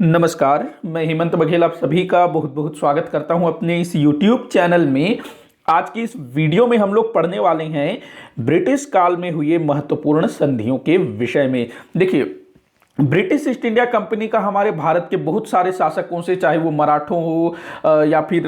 नमस्कार, मैं हेमंत बघेल आप सभी का बहुत बहुत स्वागत करता हूं अपने इस YouTube चैनल में। आज की इस वीडियो में हम लोग पढ़ने वाले हैं ब्रिटिश काल में हुए महत्वपूर्ण संधियों के विषय में। देखिए, ब्रिटिश ईस्ट इंडिया कंपनी का हमारे भारत के बहुत सारे शासकों से, चाहे वो मराठों हो या फिर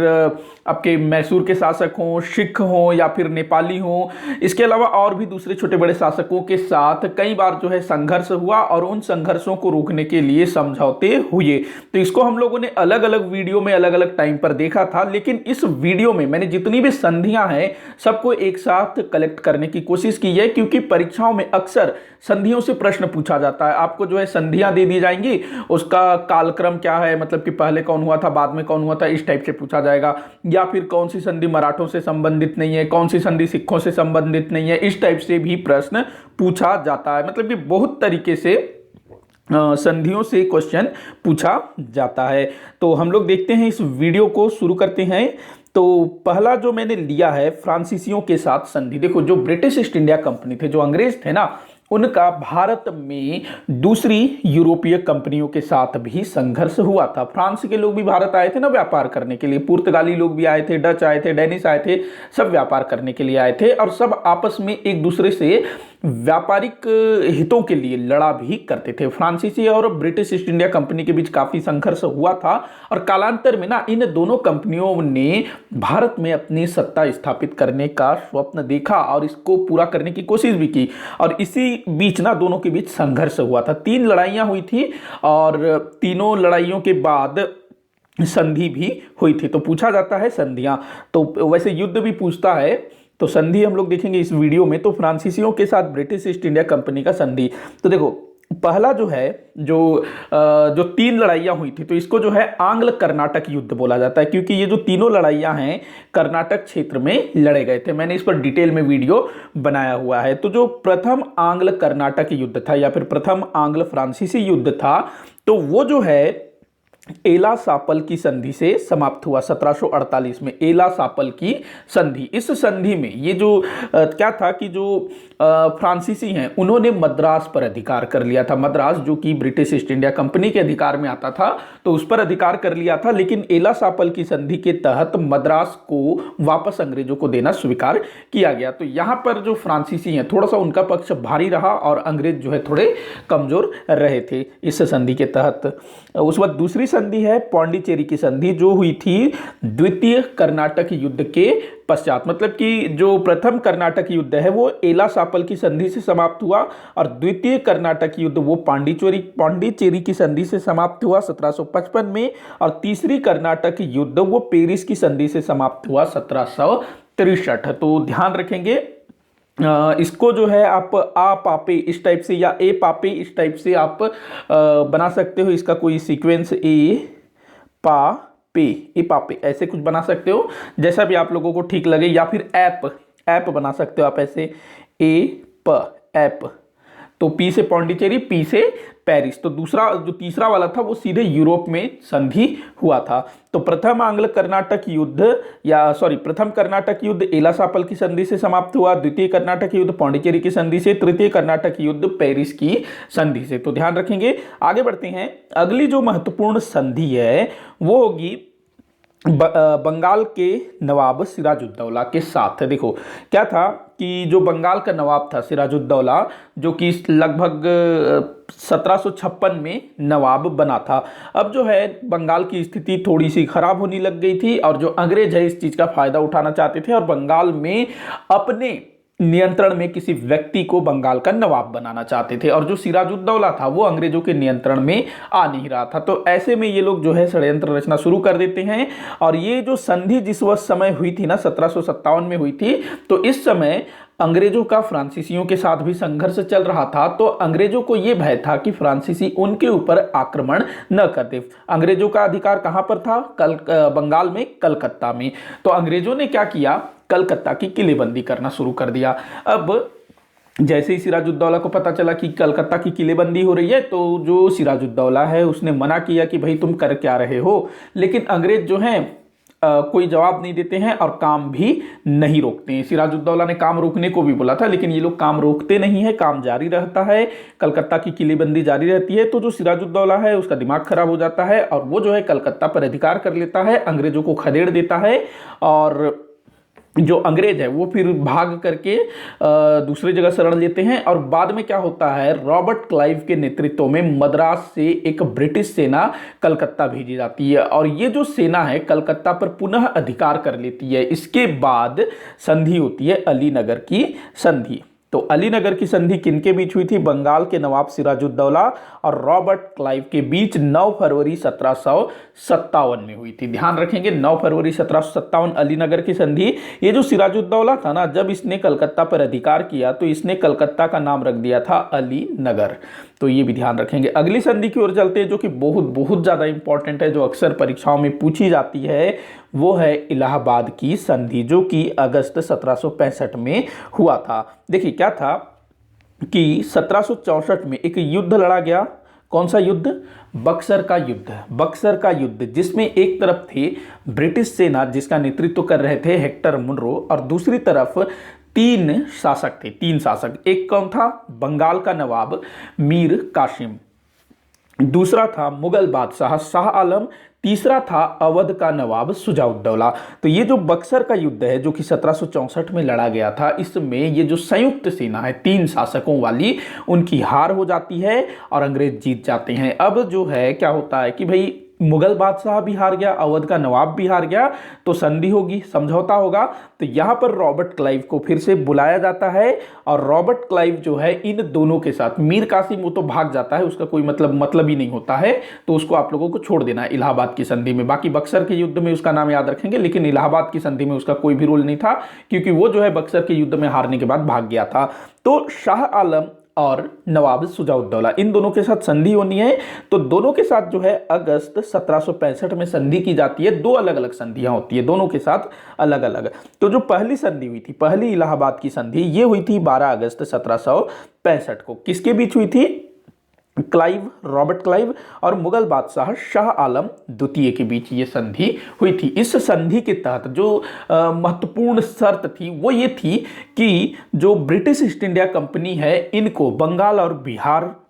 आपके मैसूर के शासक हों, सिख हों या फिर नेपाली हों, इसके अलावा और भी दूसरे छोटे बड़े शासकों के साथ कई बार जो है संघर्ष हुआ और उन संघर्षों को रोकने के लिए समझौते हुए। तो इसको हम लोगों ने अलग अलग वीडियो में अलग अलग टाइम पर देखा था, लेकिन इस वीडियो में मैंने जितनी भी संधियां हैं सबको एक साथ कलेक्ट करने की कोशिश की है, क्योंकि परीक्षाओं में अक्सर संधियों से प्रश्न पूछा जाता है। आपको जो है संधियां दे दी जाएंगी, उसका कालक्रम क्या है, मतलब कि पहले कौन हुआ था, बाद में कौन हुआ था, इस टाइप से पूछा जाएगा। या फिर कौन सी संधि मराठों से संबंधित नहीं है, कौन सी संधि सिखों से संबंधित नहीं है, इस टाइप से भी प्रश्न पूछा जाता है। मतलब कि बहुत तरीके से संधियों से क्वेश्चन पूछा जाता है। तो हम लोग देखते हैं, इस वीडियो को शुरू करते हैं। तो पहला जो मैंने लिया है फ्रांसीसियों के साथ संधि। देखो, जो ब्रिटिश ईस्ट इंडिया कंपनी थे, जो अंग्रेज थे ना, उनका भारत में दूसरी यूरोपीय कंपनियों के साथ भी संघर्ष हुआ था। फ्रांस के लोग भी भारत आए थे ना व्यापार करने के लिए, पुर्तगाली लोग भी आए थे, डच आए थे, डेनिश आए थे, सब व्यापार करने के लिए आए थे और सब आपस में एक दूसरे से व्यापारिक हितों के लिए लड़ा भी करते थे। फ्रांसीसी और ब्रिटिश ईस्ट इंडिया कंपनी के बीच काफी संघर्ष हुआ था और कालांतर में ना इन दोनों कंपनियों ने भारत में अपनी सत्ता स्थापित करने का स्वप्न देखा और इसको पूरा करने की कोशिश भी की। और इसी बीच ना दोनों के बीच संघर्ष हुआ था, 3 लड़ाइयां हुई थी और तीनों लड़ाइयों के बाद संधि भी हुई थी। तो पूछा जाता है संधियां, तो वैसे युद्ध भी पूछता है। तो संधि हम लोग देखेंगे इस वीडियो में। तो फ्रांसीसियों के साथ ब्रिटिश ईस्ट इंडिया कंपनी का संधि। तो देखो, पहला जो है, जो 3 लड़ाइयां हुई थी, तो इसको जो है आंग्ल कर्नाटक युद्ध बोला जाता है, क्योंकि ये जो तीनों लड़ाइयां हैं कर्नाटक क्षेत्र में लड़े गए थे। मैंने इस पर डिटेल में वीडियो बनाया हुआ है। तो जो प्रथम आंग्ल कर्नाटक युद्ध था या फिर प्रथम आंग्ल फ्रांसीसी युद्ध था, तो वो जो है एला सापल की संधि से समाप्त हुआ 1748 में। एला सापल की संधि, इस संधि में ये जो क्या था कि जो फ्रांसीसी हैं उन्होंने मद्रास पर अधिकार कर लिया था। मद्रास जो कि ब्रिटिश ईस्ट इंडिया कंपनी के अधिकार में आता था, तो उस पर अधिकार कर लिया था। लेकिन एला सापल की संधि के तहत मद्रास को वापस अंग्रेजों को देना स्वीकार किया गया। तो यहां पर जो फ्रांसीसी हैं थोड़ा सा उनका पक्ष भारी रहा और अंग्रेज जो है थोड़े कमजोर रहे थे इस संधि के तहत। उस वक्त दूसरी संधि है पौंडीचेरी की संधि, जो हुई थी द्वितीय कर्नाटक युद्ध के पश्चात। मतलब कि जो प्रथम कर्नाटक युद्ध है वो एला सापल की संधि से समाप्त हुआ और द्वितीय कर्नाटक युद्ध वो पौंडीचेरी की संधि से समाप्त हुआ 1755 में, और तीसरी कर्नाटक युद्ध वो पेरिस की संधि से समाप्त हुआ 1763। तो ध्यान रखेंगे, इसको जो है आप आ पापे इस टाइप से या ए पापे इस टाइप से आप बना सकते हो। इसका कोई सीक्वेंस ए पापे ऐसे कुछ बना सकते हो, जैसा भी आप लोगों को ठीक लगे। या फिर ऐप बना सकते हो आप ऐसे, ऐप। तो पी से पौंडीचेरी, पी से पेरिस। तो दूसरा जो तीसरा वाला था वो सीधे यूरोप में संधि हुआ था। तो प्रथम कर्नाटक युद्ध एला सापल की संधि से समाप्त हुआ, द्वितीय कर्नाटक युद्ध पौंडीचेरी की संधि से, तृतीय कर्नाटक युद्ध पेरिस की संधि से। तो ध्यान रखेंगे। आगे बढ़ते हैं, अगली जो महत्वपूर्ण संधि है वो होगी बंगाल के नवाब सिराजुद्दौला के साथ। देखो, क्या था कि जो बंगाल का नवाब था सिराजुद्दौला, जो कि लगभग 1756 में नवाब बना था। अब जो है बंगाल की स्थिति थोड़ी सी खराब होने लग गई थी और जो अंग्रेज है इस चीज का फायदा उठाना चाहते थे और बंगाल में अपने नियंत्रण में किसी व्यक्ति को बंगाल का नवाब बनाना चाहते थे। और जो सिराजुद्दौला था वो अंग्रेजों के नियंत्रण में आ नहीं रहा था। तो ऐसे में ये लोग जो है षड्यंत्र रचना शुरू कर देते हैं। और ये जो संधि जिस वक्त समय हुई थी ना, 1757 में हुई थी, तो इस समय अंग्रेजों का फ्रांसीसियों के साथ भी संघर्ष चल रहा था। तो अंग्रेजों को यह भय था कि फ्रांसीसी उनके ऊपर आक्रमण न कर दे। अंग्रेजों का अधिकार कहां पर था? बंगाल में, कलकत्ता में। तो अंग्रेजों ने क्या किया, कलकत्ता की किलेबंदी करना शुरू कर दिया। अब जैसे ही सिराजुद्दौला को पता चला कि कलकत्ता की किलेबंदी हो रही है, तो जो सिराजुद्दौला है उसने मना किया कि भाई तुम कर क्या रहे हो। लेकिन अंग्रेज जो हैं कोई जवाब नहीं देते हैं और काम भी नहीं रोकते हैं। सिराजुद्दौला ने काम रोकने को भी बोला था, लेकिन ये लोग काम रोकते नहीं है, काम जारी रहता है। कलकत्ता की किलेबंदी जारी रहती है। तो जो सिराजुद्दौला है उसका दिमाग खराब हो जाता है और वो जो है कलकत्ता पर अधिकार कर लेता है, अंग्रेजों को खदेड़ देता है। और जो अंग्रेज है वो फिर भाग करके दूसरी जगह शरण लेते हैं। और बाद में क्या होता है, रॉबर्ट क्लाइव के नेतृत्व में मद्रास से एक ब्रिटिश सेना कलकत्ता भेजी जाती है और ये जो सेना है कलकत्ता पर पुनः अधिकार कर लेती है। इसके बाद संधि होती है अलीनगर की संधि। तो अलीनगर की संधि किनके बीच हुई थी? बंगाल के नवाब सिराजुद्दौला और रॉबर्ट क्लाइव के बीच 9 फरवरी 1757 में हुई थी। ध्यान रखेंगे, 9 फरवरी 1757 अलीनगर की संधि। ये जो सिराजुद्दौला था ना, जब इसने कलकत्ता पर अधिकार किया तो इसने कलकत्ता का नाम रख दिया था अलीनगर। तो ये भी ध्यान रखेंगे। अगली संधि की ओर चलते हैं जो कि बहुत बहुत ज्यादा इंपॉर्टेंट है, जो अक्सर परीक्षाओं में पूछी जाती है। वो है इलाहाबाद की संधि, जो कि अगस्त 1765 में हुआ था। देखिए क्या था कि 1764 में एक युद्ध लड़ा गया। कौन सा युद्ध? बक्सर का युद्ध। बक्सर का युद्ध जिसमें एक तरफ थी ब्रिटिश सेना जिसका नेतृत्व कर रहे थे हेक्टर मुनरो, और दूसरी तरफ 3 शासक थे। 3 शासक। एक कौन था? बंगाल का नवाब मीर कासिम, दूसरा था मुगल बादशाह शाह आलम, तीसरा था अवध का नवाब शुजाउद्दौला। तो ये जो बक्सर का युद्ध है जो कि 1764 में लड़ा गया था, इसमें ये जो संयुक्त सेना है 3 शासकों वाली, उनकी हार हो जाती है और अंग्रेज जीत जाते हैं। अब जो है क्या होता है कि भाई मुगल बादशाह भी हार गया, अवध का नवाब भी हार गया, तो संधि होगी, समझौता होगा। तो यहां पर रॉबर्ट क्लाइव को फिर से बुलाया जाता है और रॉबर्ट क्लाइव जो है इन दोनों के साथ, मीर कासिम वो तो भाग जाता है, उसका कोई मतलब ही नहीं होता है, तो उसको आप लोगों को छोड़ देना है इलाहाबाद की संधि में। बाकी बक्सर के युद्ध में उसका नाम याद रखेंगे, लेकिन इलाहाबाद की संधि में उसका कोई भी रोल नहीं था, क्योंकि वो जो है बक्सर के युद्ध में हारने के बाद भाग गया था। तो शाह आलम और नवाब शुजाउद्दौला, इन दोनों के साथ संधि होनी है। तो दोनों के साथ जो है अगस्त 1765 में संधि की जाती है। 2 अलग अलग संधियां होती है, दोनों के साथ अलग अलग। तो जो पहली संधि हुई थी, पहली इलाहाबाद की संधि, ये हुई थी 12 अगस्त 1765 को। किसके बीच हुई थी? क्लाइव, रॉबर्ट क्लाइव और मुगल बादशाह शाह आलम द्वितीय के बीच ये संधि हुई थी। इस संधि के तहत जो महत्वपूर्ण शर्त थी वो ये थी कि जो ब्रिटिश ईस्ट इंडिया कंपनी है, इनको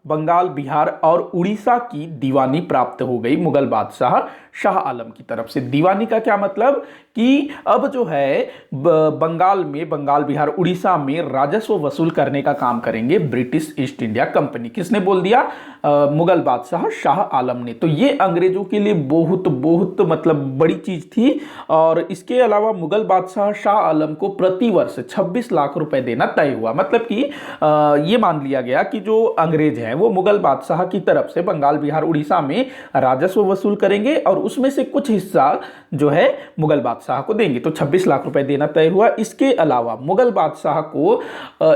बंगाल, बिहार और उड़ीसा की दीवानी प्राप्त हो गई मुगल बादशाह शाह आलम की तरफ से। दीवानी का क्या मतलब कि अब जो है बंगाल, बिहार, उड़ीसा में राजस्व वसूल करने का काम करेंगे ब्रिटिश ईस्ट इंडिया कंपनी। किसने बोल दिया? मुगल बादशाह शाह आलम ने। तो ये अंग्रेजों के लिए बहुत बहुत मतलब बड़ी चीज थी। और इसके अलावा मुगल बादशाह शाह आलम को प्रतिवर्ष 26 लाख रुपए देना तय हुआ। मतलब कि ये मान लिया गया कि जो अंग्रेज हैं वो मुगल बादशाह की तरफ से बंगाल, बिहार, उड़ीसा में राजस्व वसूल करेंगे और उसमें से कुछ हिस्सा जो है मुगल बादशाह को देंगे। तो 26 लाख रुपए देना तय हुआ। इसके अलावा मुगल बादशाह को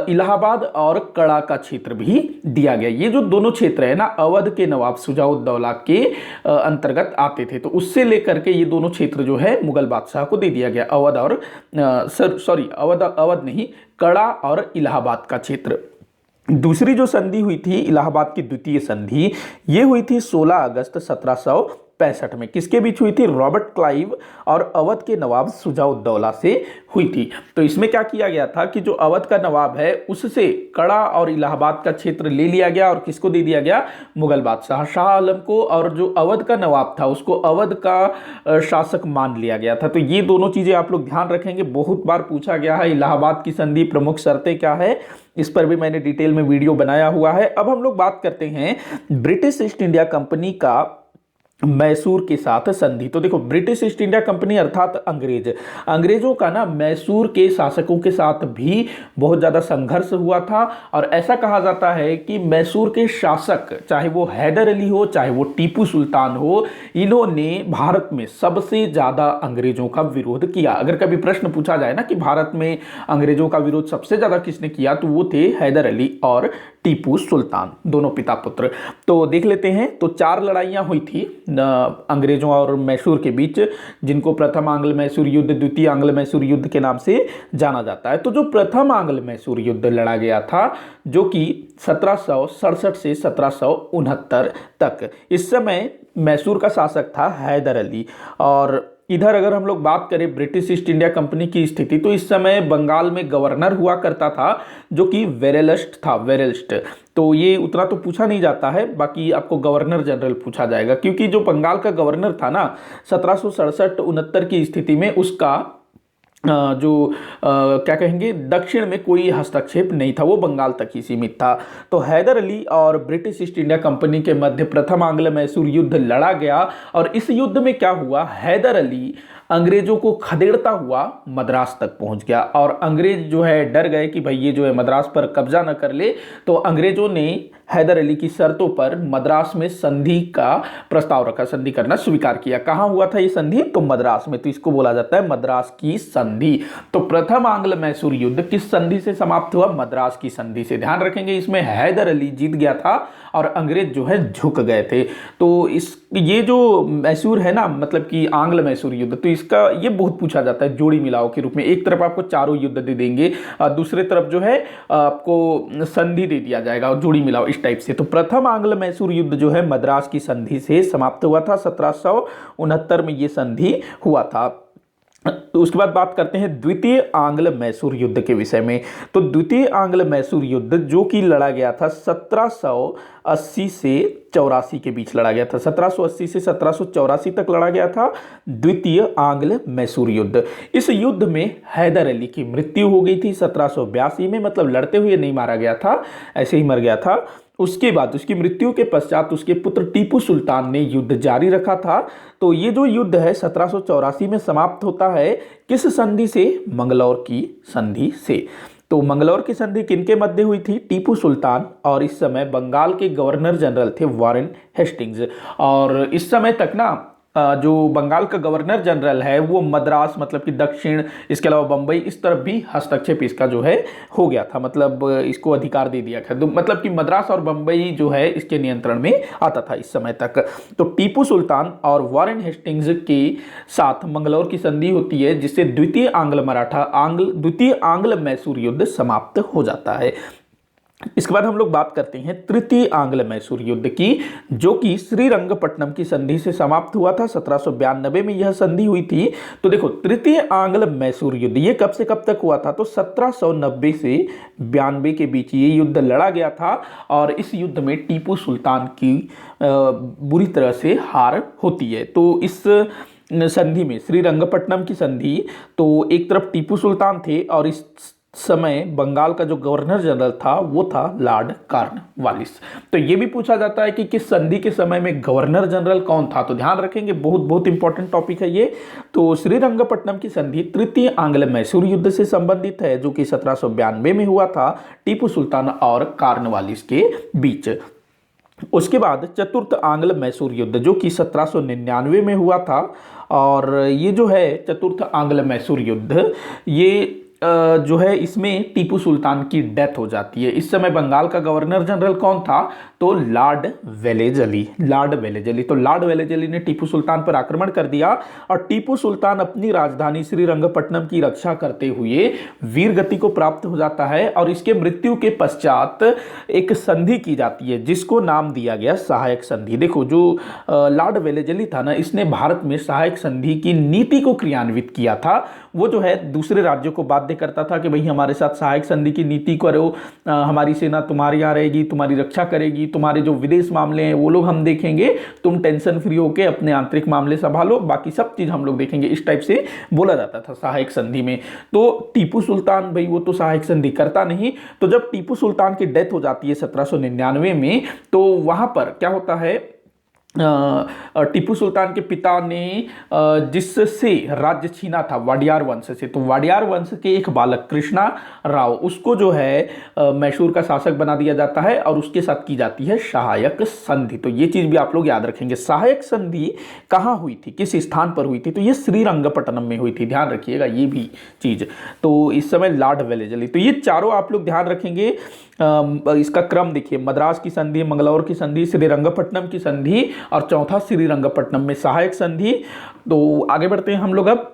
इलाहाबाद और कड़ा का क्षेत्र भी दिया गया। ये जो दोनों क्षेत्र है ना, अवध के नवाब शुजाउद्दौला के अंतर्गत आते थे। तो उससे लेकर के ये दोनों क्षेत्र जो है मुगल बादशाह को दे दिया गया। अवध नहीं, कड़ा और इलाहाबाद का क्षेत्र। दूसरी जो संधि हुई थी, इलाहाबाद की द्वितीय संधि, ये हुई थी 16 अगस्त 1765 में। किसके बीच हुई थी? रॉबर्ट क्लाइव और अवध के नवाब शुजाउद्दौला से हुई थी। तो इसमें क्या किया गया था कि जो अवध का नवाब है उससे कड़ा और इलाहाबाद का क्षेत्र ले लिया गया और किसको दे दिया गया? मुगल बादशाह शाह आलम को। और जो अवध का नवाब था उसको अवध का शासक मान लिया गया था। तो ये दोनों चीजें आप लोग ध्यान रखेंगे, बहुत बार पूछा गया है। इलाहाबाद की संधि प्रमुख शर्तें क्या है, इस पर भी मैंने डिटेल में वीडियो बनाया हुआ है। अब हम लोग बात करते हैं ब्रिटिश ईस्ट इंडिया कंपनी का मैसूर के साथ संधि। तो देखो, ब्रिटिश ईस्ट इंडिया कंपनी अर्थात अंग्रेजों का ना मैसूर के शासकों के साथ भी बहुत ज्यादा संघर्ष हुआ था। और ऐसा कहा जाता है कि मैसूर के शासक, चाहे वो हैदर अली हो चाहे वो टीपू सुल्तान हो, इन्होंने भारत में सबसे ज्यादा अंग्रेजों का विरोध किया। अगर कभी प्रश्न पूछा जाए ना कि भारत में अंग्रेजों का विरोध सबसे ज्यादा किसने किया, तो वो थे हैदर अली और टीपू सुल्तान, दोनों पिता पुत्र। तो देख लेते हैं। तो 4 लड़ाइयां हुई थी अंग्रेजों और मैसूर के बीच, जिनको प्रथम आंग्ल मैसूर युद्ध, द्वितीय आंग्ल मैसूर युद्ध के नाम से जाना जाता है। तो जो प्रथम आंग्ल मैसूर युद्ध लड़ा गया था, जो कि 1767 से 1769 तक, इस समय मैसूर का शासक था हैदर अली और इधर अगर हम लोग बात करें ब्रिटिश ईस्ट इंडिया कंपनी की स्थिति, तो इस समय बंगाल में गवर्नर हुआ करता था जो कि वेरेलस्ट था, वेरेलस्ट। तो ये उतना तो पूछा नहीं जाता है, बाकी आपको गवर्नर जनरल पूछा जाएगा, क्योंकि जो बंगाल का गवर्नर था ना 1767-69 की स्थिति में उसका क्या कहेंगे, दक्षिण में कोई हस्तक्षेप नहीं था, वो बंगाल तक ही सीमित था। तो हैदर अली और ब्रिटिश ईस्ट इंडिया कंपनी के मध्य प्रथम आंग्ल मैसूर युद्ध लड़ा गया और इस युद्ध में क्या हुआ, हैदर अली अंग्रेजों को खदेड़ता हुआ मद्रास तक पहुंच गया और अंग्रेज जो है डर गए कि भाई ये जो है मद्रास पर कब्जा न कर ले। तो अंग्रेजों ने हैदर अली की शर्तों पर मद्रास में संधि का प्रस्ताव रखा, संधि करना स्वीकार किया। कहां हुआ था ये संधि, तो मद्रास में, तो इसको बोला जाता है मद्रास की संधि। तो प्रथम आंग्ल मैसूर युद्ध किस संधि से समाप्त हुआ, मद्रास की संधि से। ध्यान रखेंगे इसमें हैदर अली जीत गया था और अंग्रेज जो है झुक गए थे। तो ये जो मैसूर है ना, मतलब कि आंग्ल मैसूर युद्ध, तो इसका ये बहुत पूछा जाता है जोड़ी मिलाओ के रूप में। एक तरफ आपको चारों युद्ध दे देंगे, दूसरे तरफ जो है आपको संधि दे दिया जाएगा और जोड़ी मिलाओ इस टाइप से। तो प्रथम आंग्ल मैसूर युद्ध जो है मद्रास की संधि से समाप्त हुआ था, 1769 में ये संधि हुआ था। तो उसके बाद बात करते हैं द्वितीय आंग्ल मैसूर युद्ध के विषय में। तो द्वितीय आंग्ल मैसूर युद्ध जो कि लड़ा गया था 1780 से 84 के बीच लड़ा गया था, 1780 से 1784 तक लड़ा गया था द्वितीय आंग्ल मैसूर युद्ध। इस युद्ध में हैदर अली की मृत्यु हो गई थी 1782 में, मतलब लड़ते हुए नहीं मारा गया था, ऐसे ही मर गया था। उसके बाद उसकी मृत्यु के पश्चात उसके पुत्र टीपू सुल्तान ने युद्ध जारी रखा था। तो ये जो युद्ध है 1784 में समाप्त होता है किस संधि से, मंगलौर की संधि से। तो मंगलौर की संधि किनके मध्य हुई थी, टीपू सुल्तान और इस समय बंगाल के गवर्नर जनरल थे वॉरेन हेस्टिंग्स। और इस समय तक ना जो बंगाल का गवर्नर जनरल है वो मद्रास, मतलब कि दक्षिण, इसके अलावा बंबई, इस तरफ भी हस्तक्षेप इसका जो है हो गया था, मतलब इसको अधिकार दे दिया था। तो मतलब कि मद्रास और बंबई जो है इसके नियंत्रण में आता था इस समय तक। तो टीपू सुल्तान और वॉरेन हेस्टिंग्स के साथ मंगलौर की संधि होती है, जिससे द्वितीय आंग्ल मैसूर युद्ध समाप्त हो जाता है। इसके बाद हम लोग बात करते हैं तृतीय आंग्ल मैसूर युद्ध की, जो कि श्रीरंगपट्टनम की संधि से समाप्त हुआ था, 1792 में यह संधि हुई थी। तो देखो तृतीय आंग्ल मैसूर युद्ध ये कब से कब तक हुआ था, तो 1790 से 92 के बीच ये युद्ध लड़ा गया था और इस युद्ध में टीपू सुल्तान की बुरी तरह से हार होती है। तो इस संधि में, श्रीरंगपट्टनम की संधि, तो एक तरफ टीपू सुल्तान थे और इस समय बंगाल का जो गवर्नर जनरल था वो था लॉर्ड कॉर्नवालिस। तो ये भी पूछा जाता है कि किस संधि के समय में गवर्नर जनरल कौन था, तो ध्यान रखेंगे, बहुत बहुत इंपॉर्टेंट टॉपिक है ये। तो श्रीरंगपट्टनम की संधि तृतीय आंग्ल मैसूर युद्ध से संबंधित है, जो कि 1792 में हुआ था टीपू सुल्तान और कॉर्नवालिस के बीच। उसके बाद चतुर्थ आंग्ल मैसूर युद्ध जो कि 1799 में हुआ था, और ये जो है चतुर्थ आंग्ल मैसूर युद्ध ये जो है इसमें टीपू सुल्तान की डेथ हो जाती है। इस समय बंगाल का गवर्नर जनरल कौन था, तो लॉर्ड वेलेजली। तो लॉर्ड वेलेजली ने टीपू सुल्तान पर आक्रमण कर दिया और टीपू सुल्तान अपनी राजधानी श्रीरंगपट्टनम की रक्षा करते हुए वीर गति को प्राप्त हो जाता है और इसके मृत्यु के पश्चात एक संधि की जाती है जिसको नाम दिया गया सहायक संधि। देखो जो लॉर्ड वेलेजली था ना, इसने भारत में सहायक संधि की नीति को क्रियान्वित किया था। वो जो है दूसरे राज्यों को बाध्य करता था कि भाई हमारे साथ सहायक संधि की नीति करो, हमारी सेना तुम्हारे यहाँ रहेगी, तुम्हारी रक्षा करेगी, तुम्हारे जो विदेश मामले हैं वो लोग हम देखेंगे, तुम टेंशन फ्री होके अपने आंतरिक मामले संभालो, बाकी सब चीज हम लोग देखेंगे, इस टाइप से बोला जाता था सहायक संधि में। तो टीपू सुल्तान भाई वो तो सहायक संधि करता नहीं। तो जब टीपू सुल्तान की डेथ हो जाती है 1799 में, तो वहां पर क्या होता है, टीपू सुल्तान के पिता ने जिससे राज्य छीना था वाडियार वंश से, तो वाडियार वंश के एक बालक कृष्णा राव, उसको जो है मैसूर का शासक बना दिया जाता है और उसके साथ की जाती है सहायक संधि। तो ये चीज भी आप लोग याद रखेंगे। सहायक संधि कहाँ हुई थी, किस स्थान पर हुई थी, तो ये श्रीरंगपट्टनम में हुई थी, ध्यान रखिएगा ये भी चीज। तो इस समय लॉर्ड वेलेजली, तो ये चारों आप लोग ध्यान रखेंगे। इसका क्रम देखिए, मद्रास की संधि, मंगलौर की संधि, श्रीरंगपट्टनम की संधि और चौथा श्रीरंगपट्टनम में सहायक संधि। तो आगे बढ़ते हैं हम लोग अब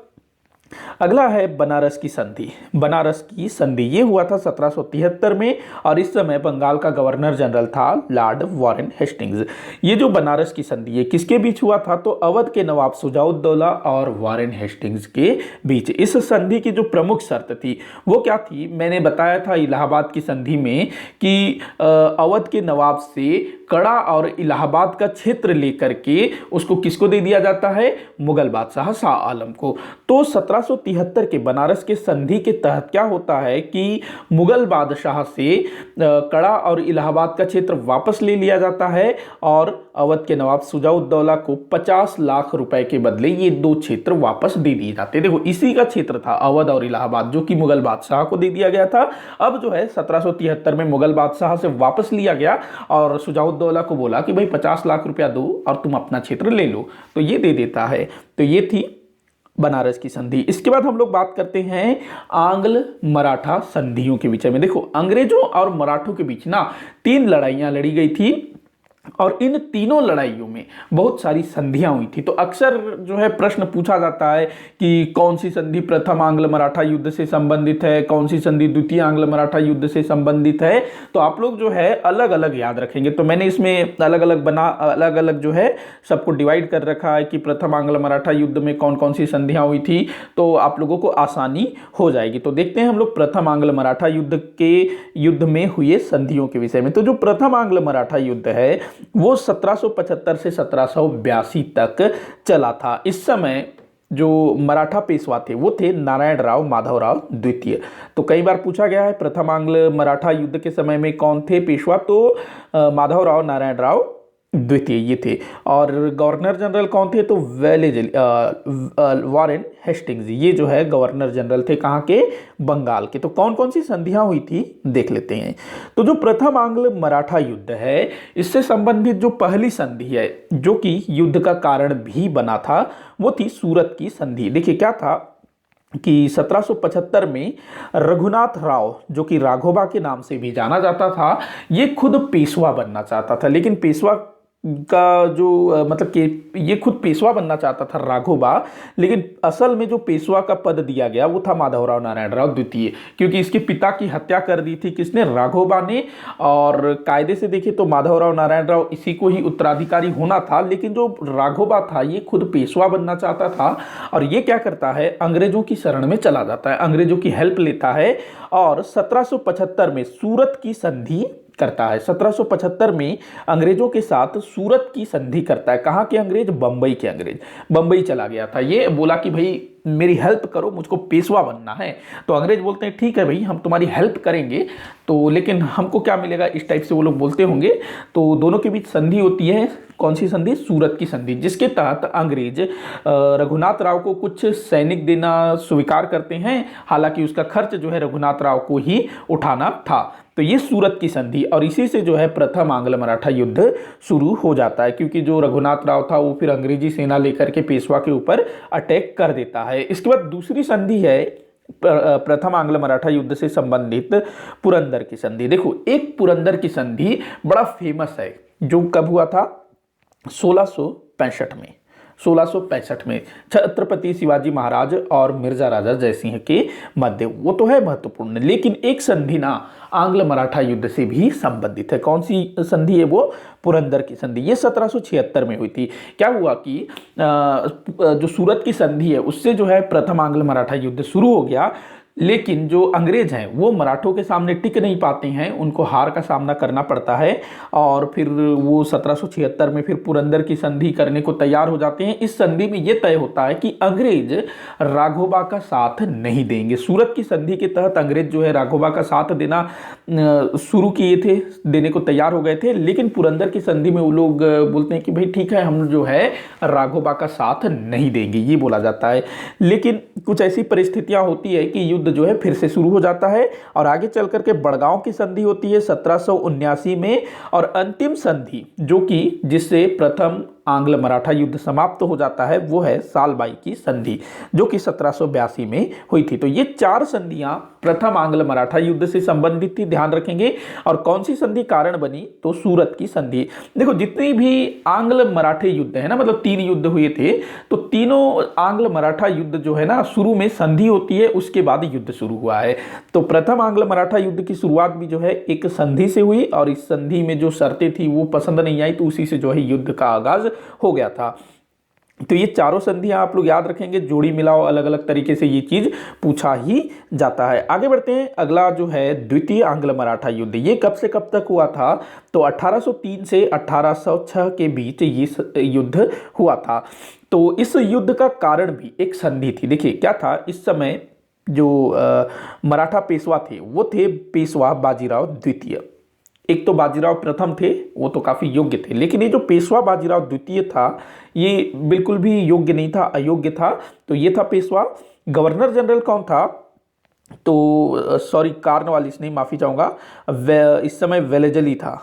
अगला है बनारस की संधि। बनारस की संधि ये हुआ था 1773 में और इस समय बंगाल का गवर्नर जनरल था लॉर्ड वॉरेन हेस्टिंग्स। ये जो बनारस की संधि है किसके बीच हुआ था, तो अवध के नवाब शुजाउद्दौला और वॉरेन हेस्टिंग्स के बीच। इस संधि की जो प्रमुख शर्त थी वो क्या थी, मैंने बताया था इलाहाबाद की संधि में कि अवध के नवाब से कड़ा और इलाहाबाद का क्षेत्र लेकर के उसको किसको दे दिया जाता है, मुगल बादशाह शाह आलम को। तो 1773 के बनारस के संधि के तहत क्या होता है कि मुगल बादशाह से कड़ा और इलाहाबाद का क्षेत्र वापस ले लिया जाता है और अवध के नवाब शुजाउद्दौला को 50 लाख रुपए के बदले ये दो क्षेत्र वापस दे दिए जाते हैं। देखो इसी का क्षेत्र था अवध और इलाहाबाद जो कि मुगल बादशाह को दे दिया गया था। अब जो है 1773 में मुगल बादशाह से वापस लिया गया और शुजाउद्दौला को बोला कि भाई 50 लाख रुपया दो और तुम अपना क्षेत्र ले लो, तो ये दे देता है। तो ये थी बनारस की संधि। इसके बाद हम लोग बात करते हैं आंग्ल मराठा संधियों के विषय में। देखो अंग्रेजों और मराठों के बीच ना 3 लड़ाइयां लड़ी गई थी और इन तीनों लड़ाइयों में बहुत सारी संधियां हुई थी। तो अक्सर जो है प्रश्न पूछा जाता है कि कौन सी संधि प्रथम आंग्ल मराठा युद्ध से संबंधित है, कौन सी संधि द्वितीय आंग्ल मराठा युद्ध से संबंधित है। तो आप लोग जो है अलग अलग याद रखेंगे। तो मैंने इसमें अलग अलग जो है सबको डिवाइड कर रखा है कि प्रथम आंग्ल मराठा युद्ध में कौन कौन सी संधियां हुई थी, तो आप लोगों को आसानी हो जाएगी। तो देखते हैं हम लोग प्रथम आंग्ल मराठा युद्ध में हुए संधियों के विषय में। तो जो प्रथम आंग्ल मराठा युद्ध है वो 1775 से 1782 तक चला था। इस समय जो मराठा पेशवा थे वो थे नारायण राव माधवराव द्वितीय। तो कई बार पूछा गया है प्रथम आंग्ल मराठा युद्ध के समय में कौन थे पेशवा, तो माधवराव नारायण राव द्वितीय ये थे। और गवर्नर जनरल कौन थे, तो वॉरेन हेस्टिंग्स ये जो है गवर्नर जनरल थे, कहाँ के, बंगाल के। तो कौन कौन सी संधियां हुई थी देख लेते हैं। तो जो प्रथम आंग्ल मराठा युद्ध है इससे संबंधित जो पहली संधि है जो कि युद्ध का कारण भी बना था वो थी सूरत की संधि। देखिए क्या था कि 1775 में रघुनाथ राव जो कि राघोबा के नाम से भी जाना जाता था, ये खुद पेशवा बनना चाहता था। लेकिन पेशवा का जो मतलब कि ये खुद पेशवा बनना चाहता था राघोबा, लेकिन असल में जो पेशवा का पद दिया गया वो था माधवराव नारायण राव द्वितीय, क्योंकि इसके पिता की हत्या कर दी थी किसने, राघोबा ने। और कायदे से देखिए तो माधवराव नारायण राव इसी को ही उत्तराधिकारी होना था, लेकिन जो राघोबा था ये खुद पेशवा बनना चाहता था। और ये क्या करता है, अंग्रेजों की शरण में चला जाता है, अंग्रेजों की हेल्प लेता है और 1775 में सूरत की संधि करता है। 1775 में अंग्रेजों के साथ सूरत की संधि करता है। कहाँ के अंग्रेज, बंबई के अंग्रेज। बंबई चला गया था, ये बोला कि भाई मेरी हेल्प करो, मुझको पेशवा बनना है। तो अंग्रेज बोलते हैं ठीक है भाई हम तुम्हारी हेल्प करेंगे, तो लेकिन हमको क्या मिलेगा, इस टाइप से वो लोग बोलते होंगे। तो दोनों के बीच संधि होती है, कौन सी संधि, सूरत की संधि, जिसके तहत अंग्रेज रघुनाथ राव को कुछ सैनिक देना स्वीकार करते हैं। हालांकि उसका खर्च जो है रघुनाथ राव को ही उठाना था। तो ये सूरत की संधि और इसी से जो है प्रथम आंग्ल मराठा युद्ध शुरू हो जाता है, क्योंकि जो रघुनाथ राव था वो फिर अंग्रेजी सेना लेकर के पेशवा के ऊपर अटैक कर देता है। इसके बाद दूसरी संधि है प्रथम आंग्ल मराठा युद्ध से संबंधित पुरंदर की संधि। देखो एक पुरंदर की संधि बड़ा फेमस है, जो कब हुआ था, 1665 में। 1665 में छत्रपति शिवाजी महाराज और मिर्जा राजा जयसिंह के मध्य, वो तो है महत्वपूर्ण। लेकिन एक संधि ना आंग्ल मराठा युद्ध से भी संबंधित है। कौन सी संधि है वो, पुरंदर की संधि। ये 1776 में हुई थी। क्या हुआ कि जो सूरत की संधि है उससे जो है प्रथम आंग्ल मराठा युद्ध शुरू हो गया, लेकिन जो अंग्रेज हैं वो मराठों के सामने टिक नहीं पाते हैं, उनको हार का सामना करना पड़ता है और फिर वो 1776 में फिर पुरंदर की संधि करने को तैयार हो जाते हैं। इस संधि में ये तय होता है कि अंग्रेज राघोबा का साथ नहीं देंगे। सूरत की संधि के तहत अंग्रेज जो है राघोबा का साथ देना शुरू किए थे, देने को तैयार हो गए थे, लेकिन पुरंदर की संधि में वो लोग बोलते हैं कि भाई ठीक है हम जो है राघोबा का साथ नहीं देंगे, ये बोला जाता है। लेकिन कुछ ऐसी परिस्थितियां होती है कि जो है फिर से शुरू हो जाता है और आगे चल करके बड़गांव की संधि होती है 1779 में। और अंतिम संधि जो कि जिससे प्रथम आंग्ल मराठा युद्ध समाप्त हो जाता है वो है सालबाई की संधि, जो कि 1782 में हुई थी। तो ये 4 संधियां प्रथम आंग्ल मराठा युद्ध से संबंधित थी, ध्यान रखेंगे। और कौन सी संधि कारण बनी, तो सूरत की संधि। देखो जितनी भी आंग्ल मराठे युद्ध है ना, मतलब 3 युद्ध हुए थे, तो तीनों आंग्ल मराठा युद्ध जो है ना, शुरू में संधि होती है, उसके बाद युद्ध शुरू हुआ है। तो प्रथम आंग्ल मराठा युद्ध की शुरुआत भी जो है एक संधि से हुई, और इस संधि में जो शर्तें थी वो पसंद नहीं आई, तो उसी से जो है युद्ध का आगाज हो गया था। तो ये चारों संधियां आप लोग याद रखेंगे, जोड़ी मिलाओ, अलग अलग तरीके से ये चीज पूछा ही जाता है। आगे बढ़ते हैं, अगला जो है द्वितीय आंग्ल मराठा युद्ध। ये कब से कब तक हुआ था, तो 1803 से 1806 के बीच ये युद्ध हुआ था। तो इस युद्ध का कारण भी एक संधि थी। देखिए क्या था, इस समय जो मराठा पेशवा थे वो थे पेशवा बाजीराव द्वितीय। एक तो बाजीराव प्रथम थे, वो तो काफ़ी योग्य थे, लेकिन ये जो पेशवा बाजीराव द्वितीय था ये बिल्कुल भी योग्य नहीं था, अयोग्य था। तो ये था पेशवा। गवर्नर जनरल कौन था, तो सॉरी कार्नवालिस नहीं, माफ़ी चाहूँगा, इस समय वेलेजली था।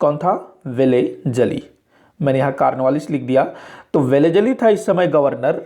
कौन था, वेलेजली, मैंने यहाँ कार्नवालिस लिख दिया। तो वेलेजली था इस समय गवर्नर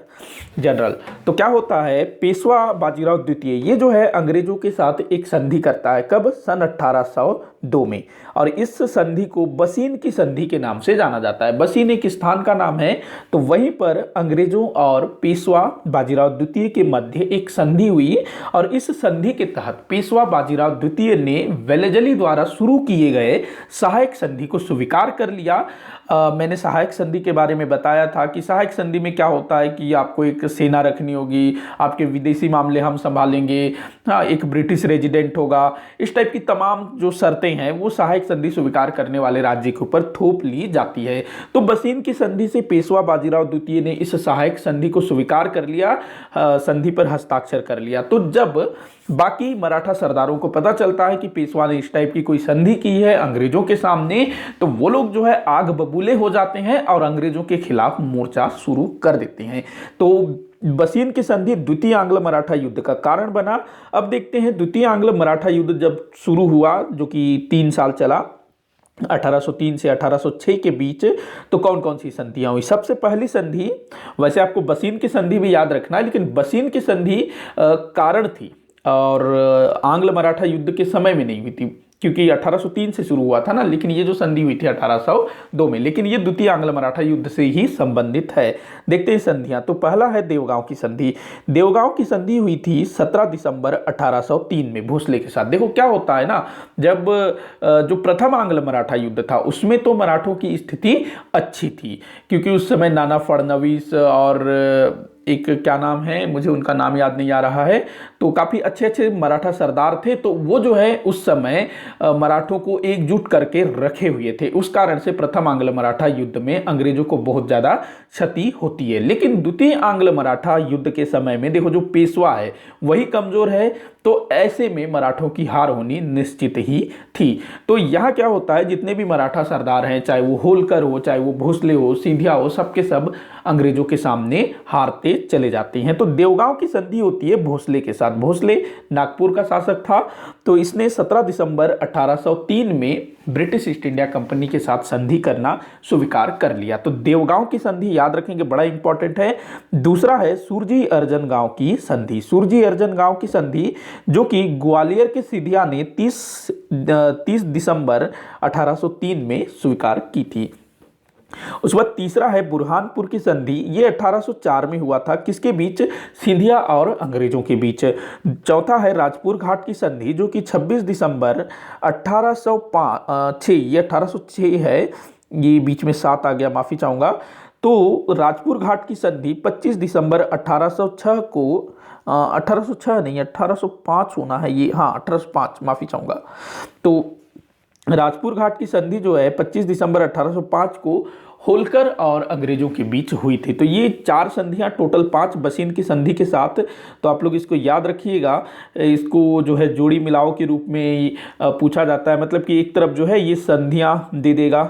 जनरल। तो क्या होता है, पेशवा बाजीराव द्वितीय ये जो है अंग्रेजों के साथ एक संधि करता है। कब, सन 1802 में। और इस संधि को बसीन की संधि के नाम से जाना जाता है। बसीन एक स्थान का नाम है, तो वहीं पर अंग्रेजों और पेशवा बाजीराव द्वितीय के मध्य एक संधि हुई, और इस संधि के तहत पेशवा बाजीराव द्वितीय ने वेलेजली द्वारा शुरू किए गए सहायक संधि को स्वीकार कर लिया। मैंने सहायक संधि के बारे में बताया था कि सहायक संधि में क्या होता है कि आपको एक सेना रखनी होगी, आपके विदेशी मामले हम संभालेंगे, हाँ, एक ब्रिटिश रेजिडेंट होगा, इस टाइप की तमाम जो शर्तें हैं वो सहायक संधि स्वीकार करने वाले राज्य के ऊपर थोप ली जाती है। तो बसीन की संधि से पेशवा बाजीराव द्वितीय ने इस सहायक संधि को स्वीकार कर लिया, संधि पर हस्ताक्षर कर लिया। तो जब बाकी मराठा सरदारों को पता चलता है कि पेशवा ने इस टाइप की कोई संधि की है अंग्रेजों के सामने, तो वो लोग जो है आग बबूले हो जाते हैं और अंग्रेजों के खिलाफ मोर्चा शुरू कर देते हैं। तो बसीन की संधि द्वितीय आंग्ल मराठा युद्ध का कारण बना। अब देखते हैं द्वितीय आंग्ल मराठा युद्ध जब शुरू हुआ, जो कि 3 साल चला, 1803 से 1806 के बीच, तो कौन कौन सी संधियां हुई। सबसे पहली संधि, वैसे आपको बसीन की संधि भी याद रखना है, लेकिन बसीन की संधि कारण थी और आंग्ल मराठा युद्ध के समय में नहीं हुई थी, क्योंकि 1803 से शुरू हुआ था ना, लेकिन ये जो संधि हुई थी 1802 में, लेकिन ये द्वितीय आंग्ल मराठा युद्ध से ही संबंधित है। देखते हैं संधियां। तो पहला है देवगांव की संधि। देवगांव की संधि हुई थी 17 दिसंबर 1803 में भोसले के साथ। देखो क्या होता है ना, जब जो प्रथम आंग्ल मराठा युद्ध था उसमें तो मराठों की स्थिति अच्छी थी, क्योंकि उस समय नाना फडणवीस और एक क्या नाम है, मुझे उनका नाम याद नहीं आ रहा है, तो काफ़ी अच्छे अच्छे मराठा सरदार थे। तो वो जो है उस समय मराठों को एकजुट करके रखे हुए थे। उस कारण से प्रथम आंग्ल मराठा युद्ध में अंग्रेजों को बहुत ज़्यादा क्षति होती है। लेकिन द्वितीय आंग्ल मराठा युद्ध के समय में देखो, जो पेशवा है वही कमज़ोर है, तो ऐसे में मराठों की हार होनी निश्चित ही थी। तो यहाँ क्या होता है, जितने भी मराठा सरदार हैं, चाहे वो होलकर हो, चाहे वो भोसले हो, सिंधिया हो, सबके सब अंग्रेजों के सामने हारते चले जाते हैं। तो देवगांव की संधि होती है भोसले के साथ। भोसले नागपुर का शासक था, तो इसने 17 दिसंबर 1803 में ब्रिटिश ईस्ट इंडिया कंपनी के साथ संधि करना स्वीकार कर लिया। तो देवगांव की संधि याद रखेंगे, बड़ा इंपॉर्टेंट है। दूसरा है सुरजी अर्जन गांव की संधि। सुरजी अर्जन गांव की संधि जो कि ग्वालियर के सिंधिया ने 30 दिसंबर 1803 में स्वीकार की थी। उसके बाद तीसरा है बुरहानपुर की संधि। ये 1804 में हुआ था, किसके बीच, सिंधिया और अंग्रेजों के बीच। चौथा है राजपुर घाट की संधि, जो कि 26 दिसंबर 1806, ये 1806 है, ये बीच में 7 आ गया, माफ़ी चाहूँगा। तो राजपुर घाट की संधि 25 दिसंबर 1806 को 1806 नहीं, 1805 होना है ये, हाँ 1805, माफ़ी चाहूँगा। तो राजपुर घाट की संधि जो है 25 दिसंबर 1805 को होलकर और अंग्रेजों के बीच हुई थी। तो ये 4 संधियां, टोटल 5 बसीन की संधि के साथ। तो आप लोग इसको याद रखिएगा, इसको जो है जोड़ी मिलाओ के रूप में पूछा जाता है। मतलब कि एक तरफ जो है ये संधियां दे देगा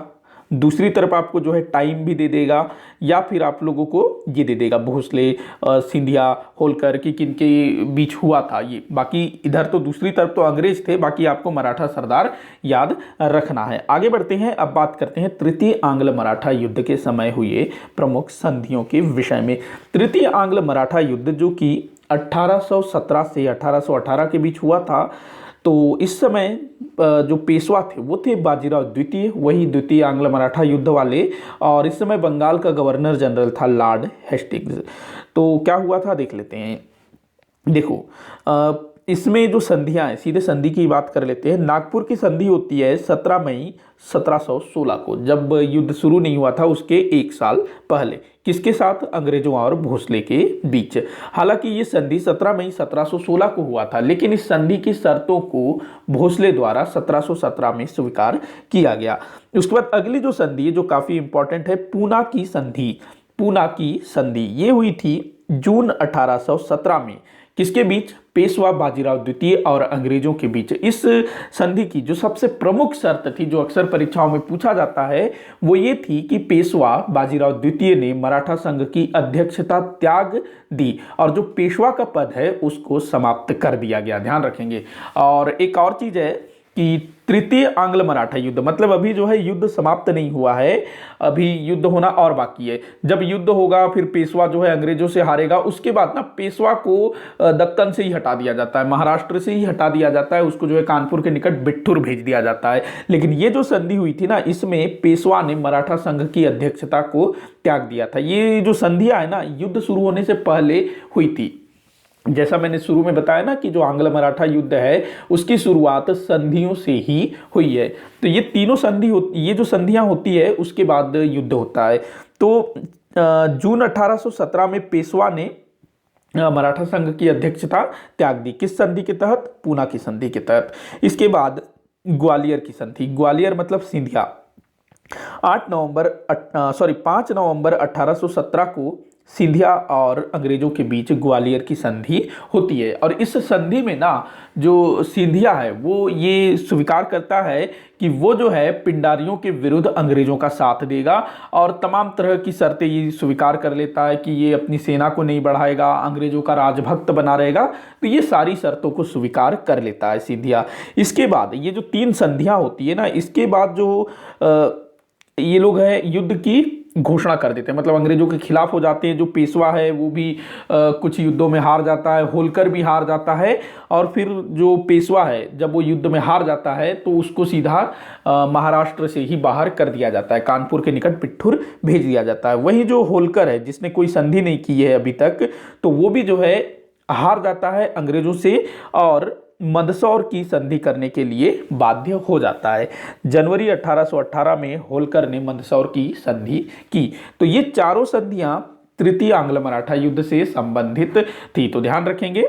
दूसरी तरफ आपको जो है टाइम भी दे देगा, या फिर आप लोगों को ये दे देगा भोसले, सिंधिया, होलकर की किन के बीच हुआ था ये। बाकी इधर तो दूसरी तरफ तो अंग्रेज थे, बाकी आपको मराठा सरदार याद रखना है। आगे बढ़ते हैं, अब बात करते हैं तृतीय आंग्ल मराठा युद्ध के समय हुए प्रमुख संधियों के विषय में। तृतीय आंग्ल मराठा युद्ध जो कि 1817 से 1818 के बीच हुआ था, तो इस समय जो पेशवा थे वो थे बाजीराव द्वितीय, वही द्वितीय आंग्ल मराठा युद्ध वाले, और इस समय बंगाल का गवर्नर जनरल था लॉर्ड हेस्टिंग्स। तो क्या हुआ था देख लेते हैं। देखो इसमें जो संधियां हैं, सीधे संधि की बात कर लेते हैं। नागपुर की संधि होती है 17 मई 1716 को, जब युद्ध शुरू नहीं हुआ था उसके एक साल पहले। किसके साथ? अंग्रेजों और भोसले के बीच। हालांकि ये संधि 17 मई 1716 को हुआ था, लेकिन इस संधि की शर्तों को भोसले द्वारा 1717 में स्वीकार किया गया। उसके बाद अगली जो संधि जो काफी इंपॉर्टेंट है, पूना की संधि। पूना की संधि ये हुई थी जून 1817 में। किसके बीच? पेशवा बाजीराव द्वितीय और अंग्रेजों के बीच। इस संधि की जो सबसे प्रमुख शर्त थी, जो अक्सर परीक्षाओं में पूछा जाता है, वो ये थी कि पेशवा बाजीराव द्वितीय ने मराठा संघ की अध्यक्षता त्याग दी और जो पेशवा का पद है उसको समाप्त कर दिया गया। ध्यान रखेंगे। और एक और चीज है कि तृतीय आंग्ल मराठा युद्ध, मतलब अभी जो है युद्ध समाप्त नहीं हुआ है, अभी युद्ध होना और बाकी है। जब युद्ध होगा फिर पेशवा जो है अंग्रेजों से हारेगा, उसके बाद ना पेशवा को दक्कन से ही हटा दिया जाता है, महाराष्ट्र से ही हटा दिया जाता है, उसको जो है कानपुर के निकट बिट्ठूर भेज दिया जाता है। लेकिन ये जो संधि हुई थी ना, इसमें पेशवा ने मराठा संघ की अध्यक्षता को त्याग दिया था। ये जो संधियां है ना, युद्ध शुरू होने से पहले हुई थी। जैसा मैंने शुरू में बताया ना कि जो आंग्ल मराठा युद्ध है उसकी शुरुआत संधियों से ही हुई है। तो ये तीनों संधि ये जो संधियां होती है उसके बाद युद्ध होता है। तो जून 1817 में पेशवा ने मराठा संघ की अध्यक्षता त्याग दी। किस संधि के तहत? पूना की संधि के तहत। इसके बाद ग्वालियर की संधि, ग्वालियर मतलब सिंधिया। 5 नवंबर 1817 को सिंधिया और अंग्रेजों के बीच ग्वालियर की संधि होती है। और इस संधि में ना जो सिंधिया है वो ये स्वीकार करता है कि वो जो है पिंडारियों के विरुद्ध अंग्रेजों का साथ देगा और तमाम तरह की शर्तें ये स्वीकार कर लेता है कि ये अपनी सेना को नहीं बढ़ाएगा, अंग्रेजों का राजभक्त बना रहेगा। तो ये सारी शर्तों को स्वीकार कर लेता है सिंधिया। इसके बाद ये जो 3 संधियां होती है ना, इसके बाद जो ये लोग हैं युद्ध की घोषणा कर देते हैं, मतलब अंग्रेजों के खिलाफ हो जाते हैं। जो पेशवा है वो भी कुछ युद्धों में हार जाता है, होलकर भी हार जाता है, और फिर जो पेशवा है जब वो युद्ध में हार जाता है तो उसको सीधा महाराष्ट्र से ही बाहर कर दिया जाता है, कानपुर के निकट बिट्ठूर भेज दिया जाता है। वही जो होलकर है जिसने कोई संधि नहीं की है अभी तक, तो वो भी जो है हार जाता है अंग्रेजों से और मंदसौर की संधि करने के लिए बाध्य हो जाता है। जनवरी 1818 में होलकर ने मंदसौर की संधि की। तो ये चारों संधियां तृतीय आंग्ल मराठा युद्ध से संबंधित थी। तो ध्यान रखेंगे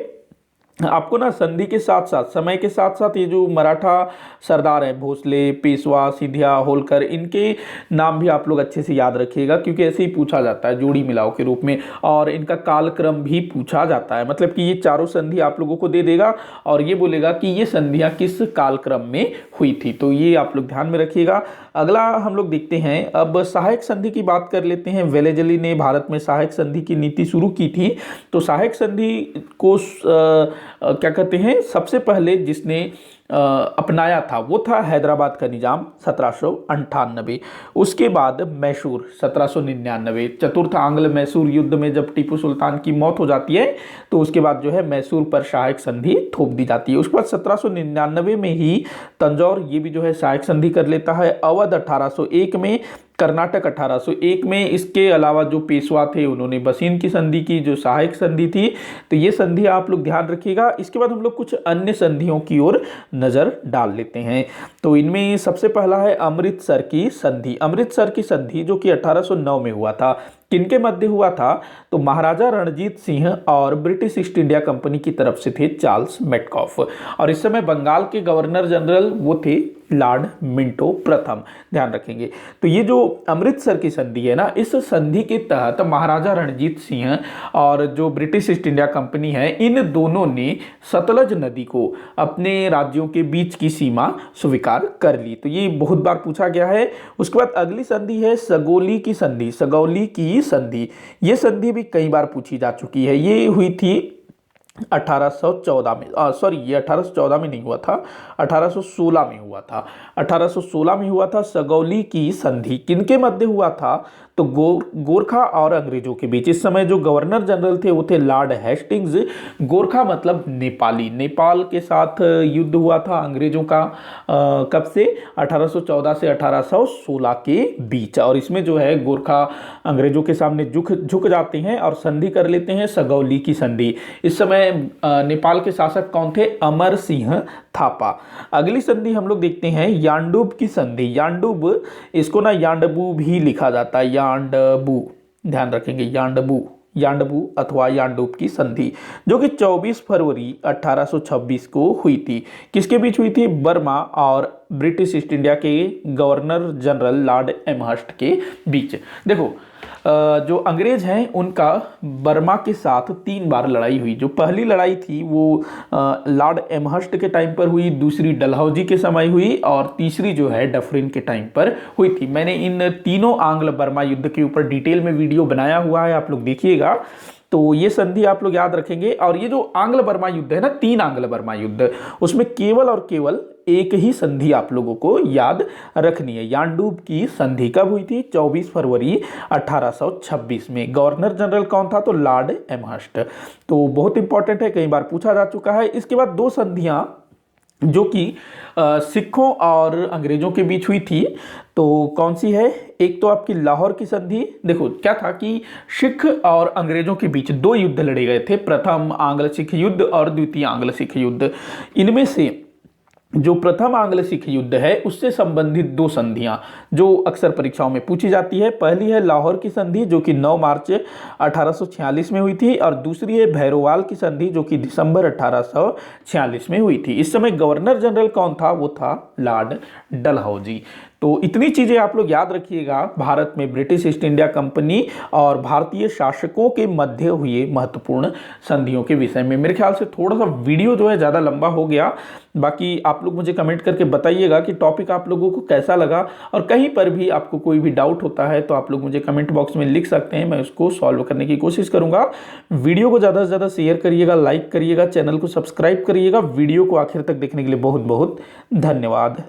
आपको ना, संधि के साथ साथ, समय के साथ साथ, ये जो मराठा सरदार हैं भोसले, पेशवा, सिंधिया, होलकर, इनके नाम भी आप लोग अच्छे से याद रखिएगा, क्योंकि ऐसे ही पूछा जाता है जोड़ी मिलाओ के रूप में, और इनका कालक्रम भी पूछा जाता है। मतलब कि ये चारों संधि आप लोगों को दे देगा और ये बोलेगा कि ये संधियां किस कालक्रम में हुई थी। तो ये आप लोग ध्यान में रखिएगा। अगला हम लोग देखते हैं, अब सहायक संधि की बात कर लेते हैं। वेलेजली ने भारत में सहायक संधि की नीति शुरू की थी। तो सहायक संधि को क्या कहते हैं, सबसे पहले जिसने अपनाया था वो था हैदराबाद का निजाम 1798। उसके बाद मैसूर 1799। चतुर्थ आंग्ल मैसूर युद्ध में जब टीपू सुल्तान की मौत हो जाती है तो उसके बाद जो है मैसूर पर सहायक संधि थोप दी जाती है। उसके बाद 1799 में ही तंजौर ये भी जो है सहायक संधि कर लेता है। अवध 1801 में, कर्नाटक 1801 में। इसके अलावा जो पेशवा थे उन्होंने बसीन की संधि की, जो सहायक संधि थी। तो ये संधि आप लोग ध्यान रखिएगा। इसके बाद हम लोग कुछ अन्य संधियों की ओर नजर डाल लेते हैं। तो इनमें सबसे पहला है अमृतसर की संधि। अमृतसर की संधि जो कि 1809 में हुआ था। किनके मध्य हुआ था? तो महाराजा रणजीत सिंह और ब्रिटिश ईस्ट इंडिया कंपनी की तरफ से थे चार्ल्स मेटकॉफ। और इस समय बंगाल के गवर्नर जनरल वो थे लॉर्ड मिंटो प्रथम, ध्यान रखेंगे। तो ये जो अमृतसर की संधि है ना, इस संधि के तहत महाराजा रणजीत सिंह और जो ब्रिटिश ईस्ट इंडिया कंपनी है, इन दोनों ने सतलज नदी को अपने राज्यों के बीच की सीमा स्वीकार कर ली। तो ये बहुत बार पूछा गया है। उसके बाद अगली संधि है सगौली की संधि। सगौली की संधि, ये संधि भी कई बार पूछी जा चुकी है। ये हुई थी 1814 में, सॉरी ये 1814 में नहीं हुआ था, 1816 में हुआ था। 1816 में हुआ था सगौली की संधि। किनके मध्य हुआ था? तो गोरखा और अंग्रेजों के बीच। इस समय जो गवर्नर जनरल थे वो थे लॉर्ड हेस्टिंग्स। गोरखा मतलब नेपाली, नेपाल के साथ युद्ध हुआ था अंग्रेजों का। कब से? 1814 से 1816 के बीच। और इसमें जो है गोरखा अंग्रेजों के सामने झुक जाते हैं और संधि कर लेते हैं, सगौली की संधि। इस समय नेपाल के शासक कौन थे? अमर सिंह थापा। अगली संधि हम लोग देखते हैं यान्डुब की संधि। यान्डुब, इसको ना यान्डबू भी लिखा जाता है, यान्डबू, ध्यान रखेंगे, यान्डबू अथवा यान्डुब की संधि, जो कि 24 फरवरी 1826 को हुई थी। किसके बीच हुई थी? बर्मा और ब्रिटिश ईस्ट इंडिया के गवर्नर जनरल लॉर्ड एमहर्स्ट के बीच। देखो, जो अंग्रेज हैं उनका बर्मा के साथ 3 बार लड़ाई हुई। जो पहली लड़ाई थी वो लॉर्ड एमहर्स्ट के टाइम पर हुई, दूसरी डलहौजी के समय हुई और तीसरी जो है डफरिन के टाइम पर हुई थी। मैंने इन तीनों आंग्ल बर्मा युद्ध के ऊपर डिटेल में वीडियो बनाया हुआ है, आप लोग देखिएगा। तो ये संधि आप लोग याद रखेंगे। और ये जो आंग्ल बर्मा युद्ध है ना, 3 आंग्ल बर्मा युद्ध, उसमें केवल और केवल एक ही संधि आप लोगों को याद रखनी है। यान्डुब की संधि कब हुई थी? 24 फरवरी 1826 में। गवर्नर जनरल कौन था? तो लॉर्ड एमहर्स्ट। तो बहुत इंपॉर्टेंट है, कई बार पूछा जा चुका है। इसके बाद 2 संधियां जो कि सिखों और अंग्रेजों के बीच हुई थी, तो कौन सी है? एक तो आपकी लाहौर की संधि। देखो क्या था कि सिख और अंग्रेजों के बीच 2 युद्ध लड़े गए थे, प्रथम आंग्ल सिख युद्ध और द्वितीय आंग्ल सिख युद्ध। इनमें से जो प्रथम आंग्ल सिख युद्ध है उससे संबंधित 2 संधियां जो अक्सर परीक्षाओं में पूछी जाती है। पहली है लाहौर की संधि जो कि 9 मार्च 1846 में हुई थी और दूसरी है भैरोवाल की संधि जो कि दिसंबर 1846 में हुई थी। इस समय गवर्नर जनरल कौन था? वो था लॉर्ड डलहौजी। तो इतनी चीजें आप लोग याद रखिएगा भारत में ब्रिटिश ईस्ट इंडिया कंपनी और भारतीय शासकों के मध्य हुए महत्वपूर्ण संधियों के विषय में। मेरे ख्याल से थोड़ा सा वीडियो जो है ज़्यादा लंबा हो गया। बाकी आप लोग मुझे कमेंट करके बताइएगा कि टॉपिक आप लोगों को कैसा लगा, और कहीं पर भी आपको कोई भी डाउट होता है तो आप लोग मुझे कमेंट बॉक्स में लिख सकते हैं, मैं उसको सॉल्व करने की कोशिश करूंगा। वीडियो को ज़्यादा से ज़्यादा शेयर करिएगा, लाइक करिएगा, चैनल को सब्सक्राइब करिएगा। वीडियो को आखिर तक देखने के लिए बहुत बहुत धन्यवाद।